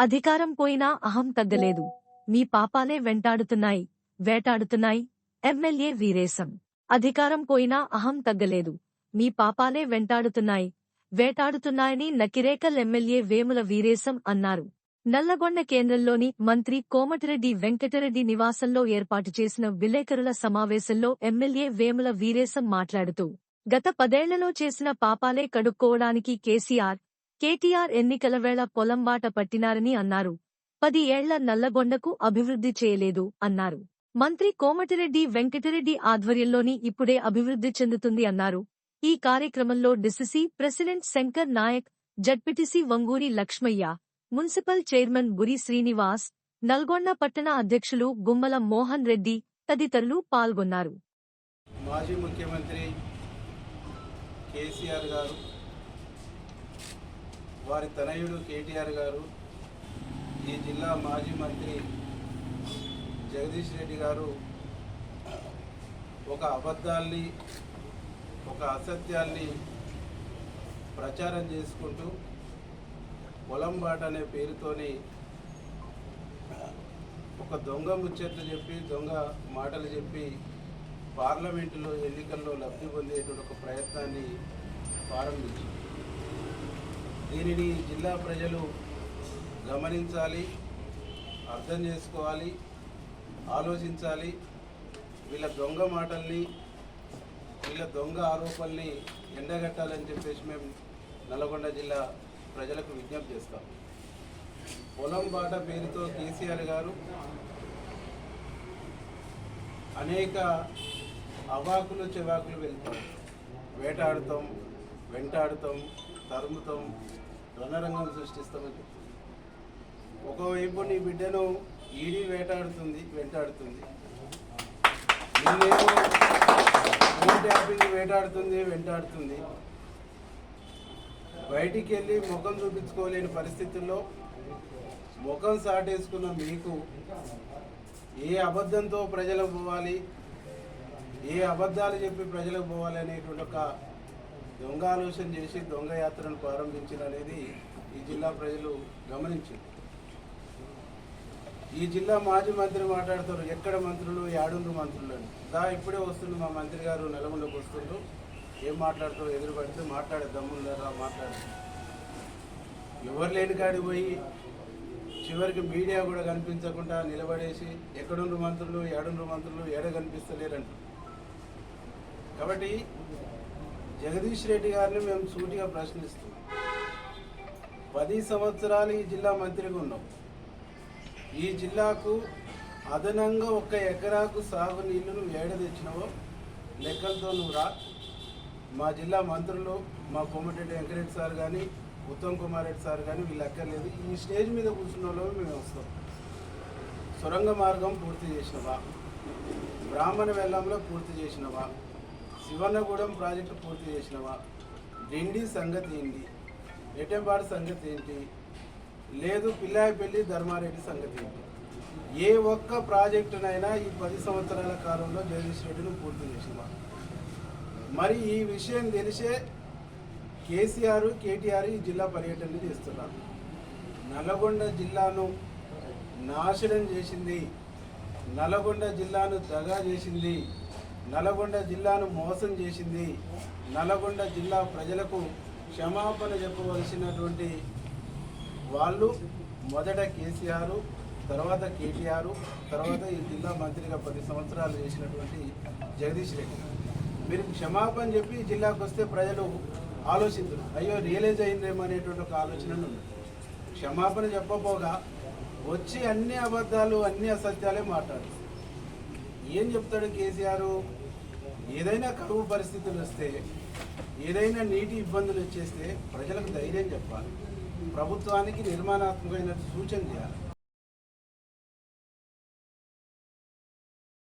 అధికారం పోయినా అహం తగ్గలేదు. మీ పాపాలే వెంటాడుతున్నాయి, వేటాడుతున్నాయి. ఎమ్మెల్యే వీరేశం. అధికారం పోయినా అహం తగ్గలేదు. మీ పాపాలే వెంటాడుతున్నాయి, వేటాడుతున్నాయని నకిరేకల్ ఎమ్మెల్యే వేముల వీరేశం అన్నారు. నల్లగొండ కేంద్రంలోని మంత్రి కోమటిరెడ్డి వెంకటరెడ్డి నివాసంలో ఏర్పాటు చేసిన విలేకరుల సమావేశంలో ఎమ్మెల్యే వేముల వీరేశం మాట్లాడుతూ, గత 10 ఏళ్లలో చేసిన పాపాలే కడుక్కోవడానికి కేటీఆర్ ఎన్నికల వేళ పొలంబాట పట్టినారని అన్నారు. 10 ఏళ్ల నల్లగొండకు అభివృద్ధి చేయలేదు అన్నారు. మంత్రి కోమటిరెడ్డి వెంకటరెడ్డి ఆధ్వర్యంలోని ఇప్పుడే అభివృద్ధి చెందుతుంది అన్నారు. ఈ కార్యక్రమంలో DCC president Shankar Nayak, ZPTC Vanguri Lakshmaiah, municipal chairman Buri Srinivas, Nalgonda పట్టణ అధ్యక్షులు గుమ్మల మోహన్ రెడ్డి తదితరులు పాల్గొన్నారు. మాజీ ముఖ్యమంత్రి కేసీఆర్ గారు, వారి తనయుడు కేటీఆర్ గారు, ఈ జిల్లా మాజీ మంత్రి జగదీష్ రెడ్డి గారు ఒక అబద్ధాల్ని, ఒక అసత్యాల్ని ప్రచారం చేసుకుంటూ పొలం బాట అనే పేరుతోని ఒక దొంగ ముచ్చట్లు చెప్పి, దొంగ మాటలు చెప్పి పార్లమెంటులో ఎన్నికల్లో లబ్ధి పొందేటువంటి ఒక ప్రయత్నాన్ని ప్రారంభించారు. దీనిని జిల్లా ప్రజలు గమనించాలి, అర్థం చేసుకోవాలి, ఆలోచించాలి. వీళ్ళ దొంగ మాటల్ని, వీళ్ళ దొంగ ఆరోపణల్ని ఎండగట్టాలని చెప్పేసి మేము నల్గొండ జిల్లా ప్రజలకు విజ్ఞప్తి చేస్తాం. పొలం బాట పేరుతో కేసీఆర్ గారు అనేక అవాకులు చెవాకులు వెళ్తాం. వేటాడుతాం, వెంటాడుతాం, తరుముతాం, రణరంగం సృష్టిస్తామని చెప్తాం. ఒకవైపు నీ బిడ్డను ఈడీ వెంటాడుతుంది, నేనేమో ఫోన్ ట్యాపింగ్ వెంటాడుతుంది. బయటికి వెళ్ళి ముఖం చూపించుకోలేని పరిస్థితుల్లో ముఖం సాటేసుకున్న మీకు ఏ అబద్ధంతో ప్రజలకు పోవాలి, ఏ అబద్ధాలు చెప్పి ప్రజలకు పోవాలి అనేటువంటి ఒక దొంగ ఆలోచన చేసి దొంగ యాత్రను ప్రారంభించారనేది ఈ జిల్లా ప్రజలు గమనించారు. ఈ జిల్లా మాజీ మంత్రి మాట్లాడతారు, ఎక్కడ మంత్రులు, యాడుండ్రు మంత్రులు అని. ఇప్పుడే వస్తుంది మా మంత్రి గారు నల్గొండకు వస్తుండ్రు, ఏం మాట్లాడుతారు, ఎదురు పడితే మాట్లాడే దమ్ముందరా మాట్లాడుతారు. ఎవరు లేని కాడికి పోయి చివరికి మీడియా కూడా కనిపించకుండా నిలబడేసి ఎక్కడుండ్రు మంత్రులు, ఏడుండ్రు మంత్రులు, ఏడ కనిపిస్తలేరంటారు. కాబట్టి జగదీష్ రెడ్డి గారిని మేము సూటిగా ప్రశ్నిస్తున్నాం. 10 సంవత్సరాలు ఈ జిల్లా మంత్రిగా ఉన్నాం. ఈ జిల్లాకు అదనంగా 1 ఎకరాకు సాగు నీళ్లు నువ్వు ఏడ తెచ్చినావో లెక్కలతో నువ్వు రా. మా జిల్లా మంత్రులు, మా కోమటిరెడ్డి వెంకరెడ్డి సార్ కానీ, ఉత్తమ్ కుమార్ రెడ్డి సార్ కానీ వీళ్ళు ఎక్కర్లేదు. ఈ స్టేజ్ మీద కూర్చున్న వాళ్ళు మేము వస్తాం. సొరంగ మార్గం పూర్తి చేసినవా, బ్రాహ్మణ వెల్లంలో పూర్తి చేసినవా, శివన్నగూడెం ప్రాజెక్టు పూర్తి చేసినవా, డిండి సంగతి ఏంటి, ఎటెంపాడు సంగతి ఏంటి, లేదు పిల్లాయిపల్లి ధర్మారెడ్డి సంగతి ఏంటి. ఏ ఒక్క ప్రాజెక్టునైనా ఈ 10 సంవత్సరాల కాలంలో జగదీష్ రెడ్డిని పూర్తి చేసినవా? మరి ఈ విషయం తెలిసే కేసీఆర్, కేటీఆర్ ఈ జిల్లా పర్యటన చేస్తున్నారు. నల్గొండ జిల్లాను నాశనం చేసింది, నల్గొండ జిల్లాను దగా చేసింది, నల్గొండ జిల్లాను మోసం చేసింది. నల్గొండ జిల్లా ప్రజలకు క్షమాపణ చెప్పవలసినటువంటి వాళ్ళు మొదట కేసీఆర్, తర్వాత కేటీఆర్, తర్వాత ఈ జిల్లా మంత్రిగా 10 సంవత్సరాలు చేసినటువంటి జగదీష్ రెడ్డి. మీరు క్షమాపణ చెప్పి జిల్లాకు వస్తే ప్రజలు ఆలోచించరు, అయ్యో రియలైజ్ అయిందేమో అనేటువంటి ఒక ఆలోచన ఉంది. క్షమాపణ చెప్పబోగా వచ్చి అన్ని అబద్ధాలు, అన్ని అసత్యాలే మాట్లాడు. ఏం చెప్తాడు కేసీఆర్? ఏదైనా కరువు పరిస్థితులు వస్తే, ఏదైనా నీటి ఇబ్బందులు వచ్చేస్తే ప్రజలకు ధైర్యం చెప్పాలి, ప్రభుత్వానికి నిర్మాణాత్మకమైన సూచన చేయాలి.